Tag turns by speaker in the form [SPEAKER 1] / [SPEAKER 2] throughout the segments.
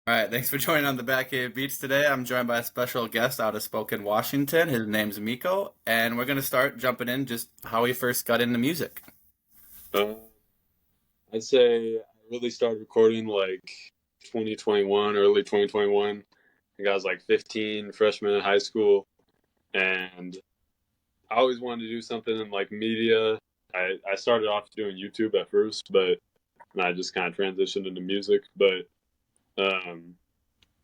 [SPEAKER 1] All right, thanks for joining on the Back Cave Beats today. I'm joined by a special guest out of Spokane, Washington. His name's M1ko, and we're going to start jumping in just how he first got into music.
[SPEAKER 2] Uh, I'd say I really started recording like 2021, early 2021. I think I was like 15, freshman in high school, and I always wanted to do something in like media. I started off doing YouTube at first, but and I just kind of transitioned into music. But um,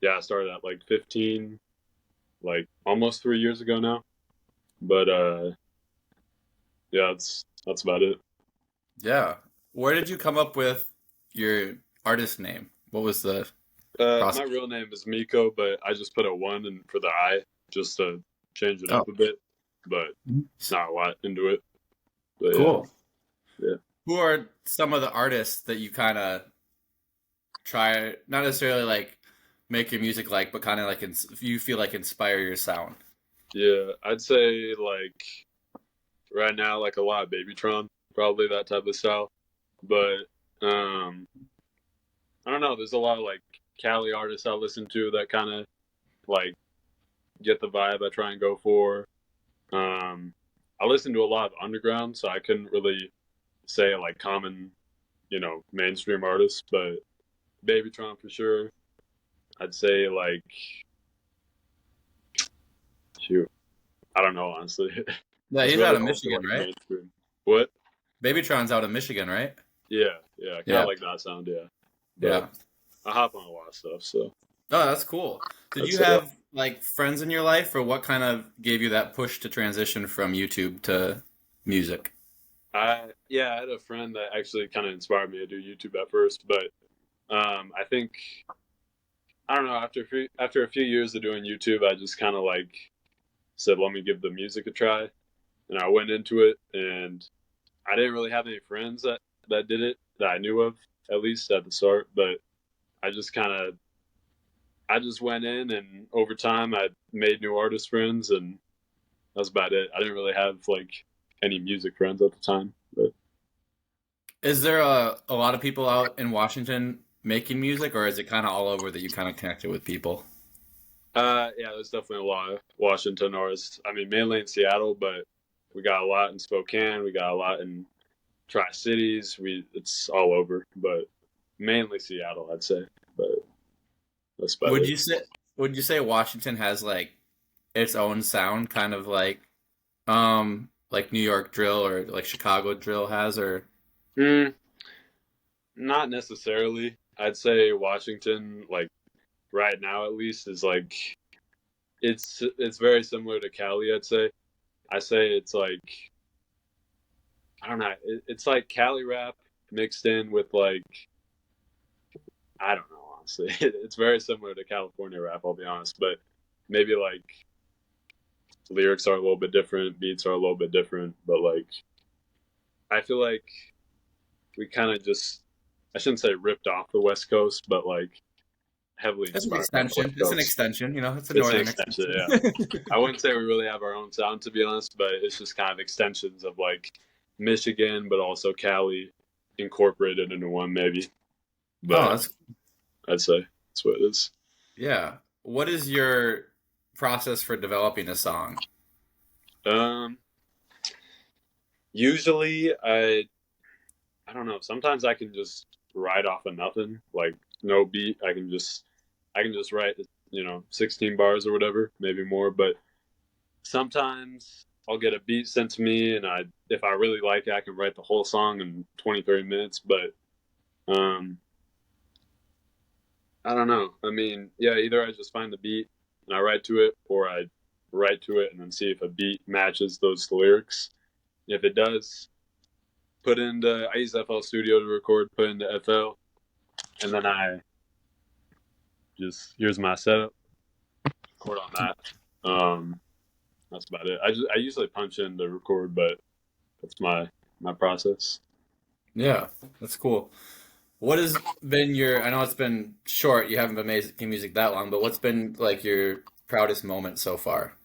[SPEAKER 2] yeah, I started at like 15, like almost 3 years ago now. But yeah, that's about it.
[SPEAKER 1] Yeah. Where did you come up with your artist name? What was the
[SPEAKER 2] My
[SPEAKER 1] process?
[SPEAKER 2] real name is Miko, but I just put a one in for the I just to change it
[SPEAKER 1] Oh,
[SPEAKER 2] up a bit. But it's not a lot into it. But yeah,
[SPEAKER 1] cool.
[SPEAKER 2] yeah.
[SPEAKER 1] Who are some of the artists that you kind of try, not necessarily like make your music like, but kind of like you feel like inspire your sound?
[SPEAKER 2] Yeah, I'd say like right now, like a lot of babytron, probably that type of style. But um, I don't know. There's a lot of like Cali artists I listen to that kind of like get the vibe I try and go for. Um, I listen to a lot of underground, so I couldn't really say like common, mainstream artists, but Babytron for sure. I'd say like shoot, I don't know honestly.
[SPEAKER 1] Yeah,
[SPEAKER 2] It's
[SPEAKER 1] he's out
[SPEAKER 2] really
[SPEAKER 1] of
[SPEAKER 2] all for
[SPEAKER 1] Michigan,
[SPEAKER 2] like
[SPEAKER 1] right?
[SPEAKER 2] mainstream. What?
[SPEAKER 1] Babytron's out of Michigan, right?
[SPEAKER 2] Yeah, I kind of
[SPEAKER 1] Yeah.
[SPEAKER 2] like that sound. Yeah, but
[SPEAKER 1] Yeah.
[SPEAKER 2] I hop on a lot of stuff, so
[SPEAKER 1] Oh, that's cool. Did
[SPEAKER 2] I'd
[SPEAKER 1] you
[SPEAKER 2] say that.
[SPEAKER 1] have like friends in your life, or what kind of gave you that push to transition from YouTube to music?
[SPEAKER 2] I had a friend that actually kind of inspired me to do YouTube at first, but I think I don't know after a few years of doing YouTube, I just kind of like said, let me give the music a try, and I went into it, and I didn't really have any friends that did it that I knew of, at least at the start. But I just kind of I just went in, and over time I made new artist friends, and that's about it. I didn't really have like any music friends at the time, but
[SPEAKER 1] Is there a lot of people out in Washington making music, or is it kind of all over that you kind of connected with people?
[SPEAKER 2] yeah, there's definitely a lot of Washington artists. I mean, mainly in Seattle, but we got a lot in Spokane. We got a lot in Tri Cities. It's all over, but mainly Seattle, I'd say. But that's about
[SPEAKER 1] Would
[SPEAKER 2] it.
[SPEAKER 1] you say would you say Washington has like its own sound, kind of like New York drill or like Chicago drill has, or
[SPEAKER 2] Mm, not necessarily. I'd say Washington, like right now at least, is like it's very similar to Cali. I say it's like I don't know. It's like Cali rap mixed in with like I don't know. Honestly, it's very similar to California rap. I'll be honest, but maybe like lyrics are a little bit different, beats are a little bit different, but like I feel like we kind of just I shouldn't say ripped off the West Coast, but like heavily
[SPEAKER 1] it's an
[SPEAKER 2] inspired by the
[SPEAKER 1] extension.
[SPEAKER 2] West
[SPEAKER 1] It's an
[SPEAKER 2] Coast.
[SPEAKER 1] extension, it's a
[SPEAKER 2] It's an
[SPEAKER 1] northern
[SPEAKER 2] extension,
[SPEAKER 1] extension.
[SPEAKER 2] yeah. I wouldn't say we really have our own sound to be honest, but it's just kind of extensions of like Michigan, but also Cali incorporated into one maybe.
[SPEAKER 1] Oh,
[SPEAKER 2] But
[SPEAKER 1] that's
[SPEAKER 2] I'd say that's what it is.
[SPEAKER 1] yeah. What is your process for developing a song?
[SPEAKER 2] Um, usually I don't know. Sometimes I can just write off of nothing, like no beat. I can just write 16 bars or whatever, maybe more. But sometimes I'll get a beat sent to me, and if I really like it, I can write the whole song in 20, 30 minutes. But um, I don't know. I mean, yeah, either I just find the beat and I write to it, or I write to it and then see if a beat matches those lyrics. If it does, I use FL Studio to record, put into FL, and then I just here's my setup, record on that. That's about it. I usually punch in to record, but that's my process.
[SPEAKER 1] Yeah, that's cool. What has been I know it's been short, you haven't been making music that long, but what's been like your proudest moment so far?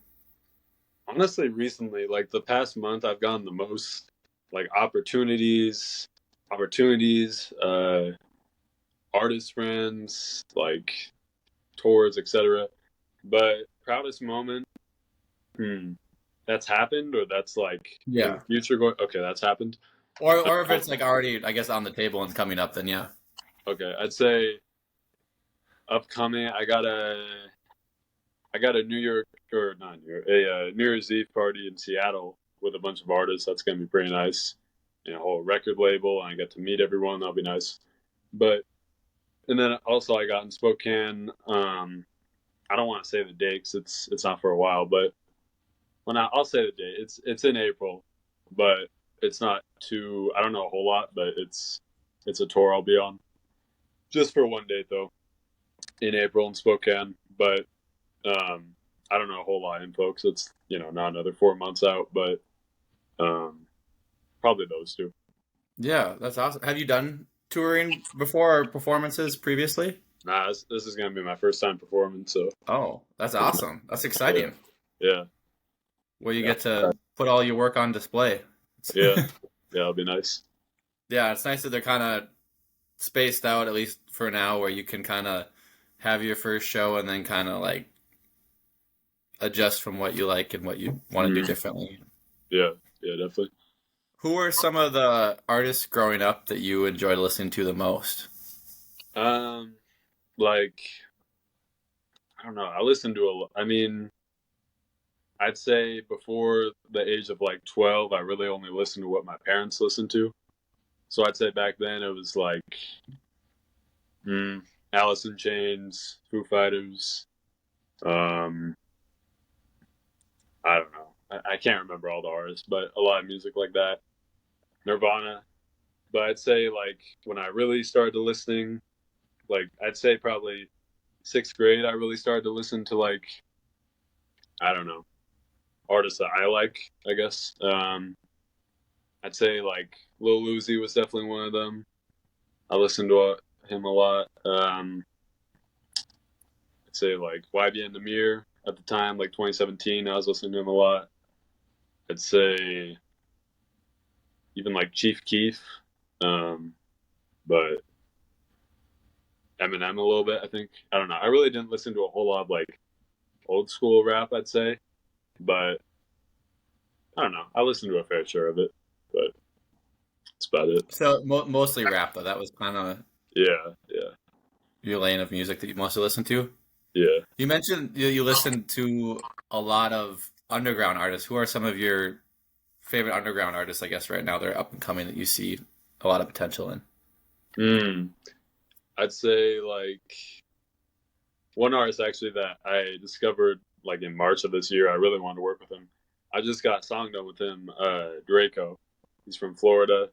[SPEAKER 2] Honestly, recently, like the past month, I've gotten the most like opportunities, artist friends, like tours, etc. But proudest moment, hmm, that's happened or that's like in the
[SPEAKER 1] Yeah.
[SPEAKER 2] future going. Okay, that's happened.
[SPEAKER 1] Or if it's like already, I guess, on the table and coming up, then yeah.
[SPEAKER 2] Okay, I'd say upcoming. I got a New York or not New York, a New Year's Eve party in Seattle with a bunch of artists. That's gonna be pretty nice. You know, a whole record label, and I get to meet everyone. That'll be nice. But and then also I got in Spokane. I don't want to say the date 'cause it's not for a while, but I'll say the date. It's in April, but it's not too. I don't know a whole lot, but it's a tour I'll be on just for one date though in April in Spokane. But I don't know a whole lot in folks. It's not another 4 months out, but um, probably those two.
[SPEAKER 1] Yeah, that's awesome. Have you done touring before or performances previously?
[SPEAKER 2] Nah, this is gonna be my first time performing, so
[SPEAKER 1] Oh, that's awesome. That's
[SPEAKER 2] yeah,
[SPEAKER 1] exciting.
[SPEAKER 2] yeah,
[SPEAKER 1] Where you
[SPEAKER 2] yeah,
[SPEAKER 1] get to put all your work on display.
[SPEAKER 2] yeah, yeah. It'll be nice.
[SPEAKER 1] Yeah, it's nice that they're kind of spaced out, at least for now, where you can kind of have your first show and then kind of like adjust from what you like and what you want to do
[SPEAKER 2] Mm,
[SPEAKER 1] differently.
[SPEAKER 2] yeah, yeah, definitely.
[SPEAKER 1] Who are some of the artists growing up that you enjoyed listening to the most?
[SPEAKER 2] Um, like I don't know. I listen to a lot. I mean, I'd say before the age of like 12, I really only listened to what my parents listened to. So I'd say back then it was like mm, Alice in Chains, Foo Fighters. Um, I don't know. I can't remember all the artists, but a lot of music like that. Nirvana. But I'd say like when I really started to listening, like I'd say probably sixth grade, I really started to listen to like I don't know artists that I like. I guess I'd say like Lil Uzi was definitely one of them. I listened to him a lot. I'd say like YBN Namir at the time, like 2017. I was listening to him a lot. I'd say even like Chief Keef, um, but Eminem a little bit. I think I don't know. I really didn't listen to a whole lot of like old school rap. I'd say, but I don't know. I listened to a fair share of it, but that's about it.
[SPEAKER 1] So mostly rap, though. That was kind of
[SPEAKER 2] Yeah, yeah,
[SPEAKER 1] your lane of music that you mostly listened to.
[SPEAKER 2] yeah.
[SPEAKER 1] You mentioned you listen to a lot of underground artists. Who are some of your favorite underground artists, I guess, right now? They're up and coming that you see a lot of potential in.
[SPEAKER 2] Mm, I'd say like one artist actually that I discovered like in March of this year. I really wanted to work with him. I just got song done with him. Draco. He's from Florida.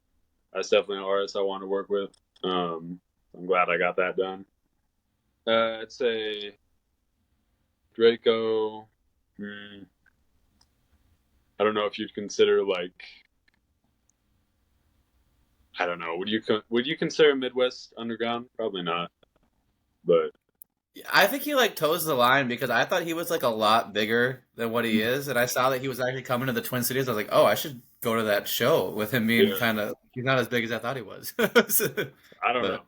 [SPEAKER 2] That's definitely an artist I want to work with. I'm glad I got that done. I'd say Draco. Hmm, I don't know if you'd consider like I don't know. Would you consider Midwest underground? Probably not. But
[SPEAKER 1] I think he like toes the line because I thought he was like a lot bigger than what he is, and I saw that he was actually coming to the Twin Cities. I was like, oh, I should go to that show with him being
[SPEAKER 2] yeah,
[SPEAKER 1] kind of he's not as big as I thought he was.
[SPEAKER 2] I don't know.
[SPEAKER 1] But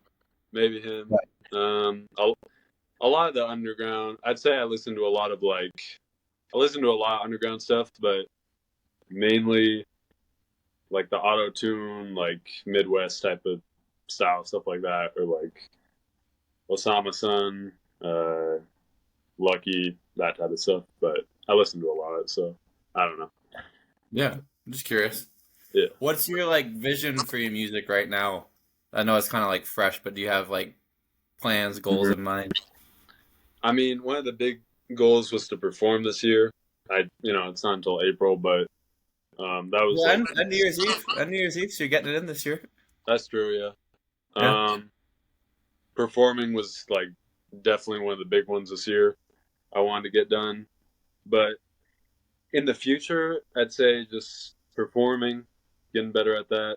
[SPEAKER 2] Maybe him. A lot of the underground. I'd say I listen to a lot of underground stuff, but mainly like the auto tune, like Midwest type of style stuff like that, or like Osama Sun, uh, Lucky, that type of stuff. But I listen to a lot, so I don't know.
[SPEAKER 1] yeah, I'm just curious.
[SPEAKER 2] Yeah.
[SPEAKER 1] What's your like vision for your music right now? I know it's kind of like fresh, but do you have like plans, goals
[SPEAKER 2] Mhm.
[SPEAKER 1] in mind?
[SPEAKER 2] I mean, one of the big goals was to perform this year. It's not until April, but that was
[SPEAKER 1] Well,
[SPEAKER 2] like
[SPEAKER 1] and New Year's Eve, and New Year's Eve, so you're getting it in this year.
[SPEAKER 2] that's true, yeah.
[SPEAKER 1] Yeah,
[SPEAKER 2] Um, Performing was like definitely one of the big ones this year. I wanted to get done, but in the future, I'd say just performing, getting better at that.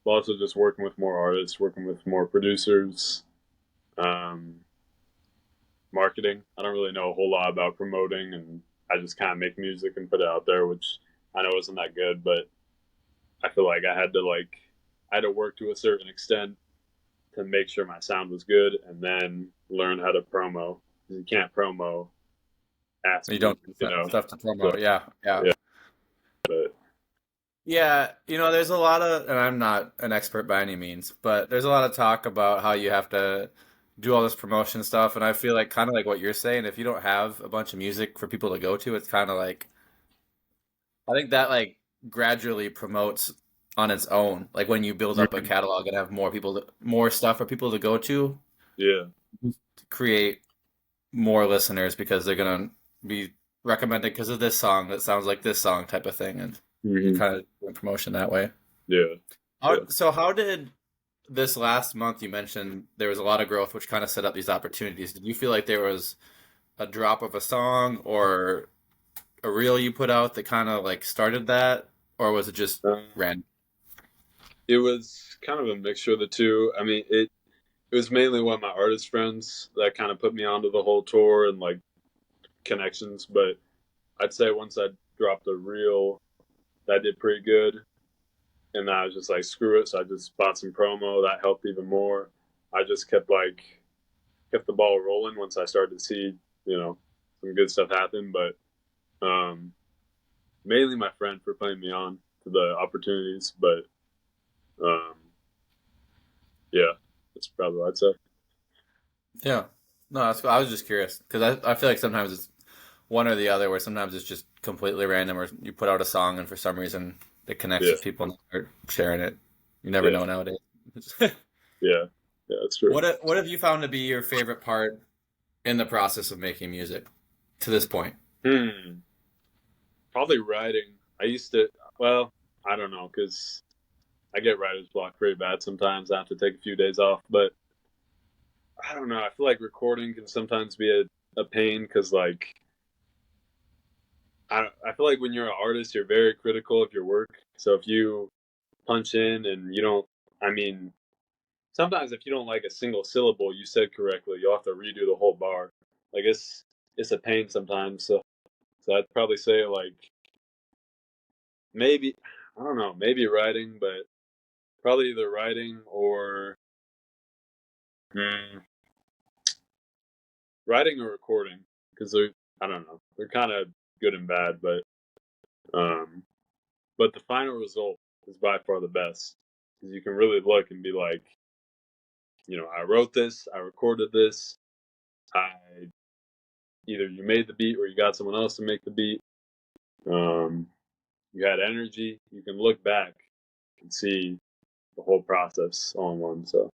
[SPEAKER 2] But also just working with more artists, working with more producers, um, marketing. I don't really know a whole lot about promoting, and I just kind of make music and put it out there, which I know isn't that good, but I feel like I had to work to a certain extent to make sure my sound was good, and then learn how to promo. You can't promo
[SPEAKER 1] You
[SPEAKER 2] asking,
[SPEAKER 1] don't
[SPEAKER 2] you know.
[SPEAKER 1] stuff to
[SPEAKER 2] So
[SPEAKER 1] promote. Yeah, yeah.
[SPEAKER 2] yeah, but
[SPEAKER 1] Yeah, there's a lot of, and I'm not an expert by any means, but there's a lot of talk about how you have to do all this promotion stuff, and I feel like kind of like what you're saying, if you don't have a bunch of music for people to go to, it's kind of like I think that like gradually promotes on its own. Like when you build up a
[SPEAKER 2] mhm,
[SPEAKER 1] catalog and have more stuff for people to go to
[SPEAKER 2] yeah,
[SPEAKER 1] create more listeners because they're gonna be recommended because of this song that sounds like this song type of thing, and you
[SPEAKER 2] hmm,
[SPEAKER 1] kind of do promotion that way.
[SPEAKER 2] yeah, yeah.
[SPEAKER 1] So how did this last month you mentioned there was a lot of growth, which kind of set up these opportunities? Did you feel like there was a drop of a song or a reel you put out that kind of like started that, or was it just
[SPEAKER 2] Um,
[SPEAKER 1] random?
[SPEAKER 2] it was kind of a mixture of the two. I mean, it was mainly one of my artist friends that kind of put me onto the whole tour and like connections. But I'd say once I dropped a reel, that did pretty good. And then I was just like, screw it. So I just bought some promo. That helped even more. I just kept the ball rolling once I started to see, you know, some good stuff happen. But mainly my friend for putting me on to the opportunities. But um, yeah, that's probably what I'd say.
[SPEAKER 1] Yeah. No, that's cool. I was just curious because I feel like sometimes it's one or the other, where sometimes it's just completely random, or you put out a song and for some reason it connects
[SPEAKER 2] Yeah,
[SPEAKER 1] with people and start sharing it. You never
[SPEAKER 2] yeah,
[SPEAKER 1] know nowadays.
[SPEAKER 2] yeah, yeah. That's true.
[SPEAKER 1] What have you found to be your favorite part in the process of making music to this point?
[SPEAKER 2] Hmm. Probably writing. I used to. Well, I don't know because I get writer's block pretty bad sometimes. I have to take a few days off, but I don't know. I feel like recording can sometimes be a pain because like I feel like when you're an artist, you're very critical of your work. So if you punch in and you don't, I mean, sometimes if you don't like a single syllable you said correctly, you'll have to redo the whole bar. Like it's a pain sometimes. So I'd probably say like maybe I don't know, maybe writing, but probably either writing or mm, writing or recording because they're I don't know, they're kind of good and bad, um, but the final result is by far the best because you can really look and be like, you know, I wrote this, I recorded this, I either you made the beat or you got someone else to make the beat. Um, you had energy. You can look back and see the whole process all in one. So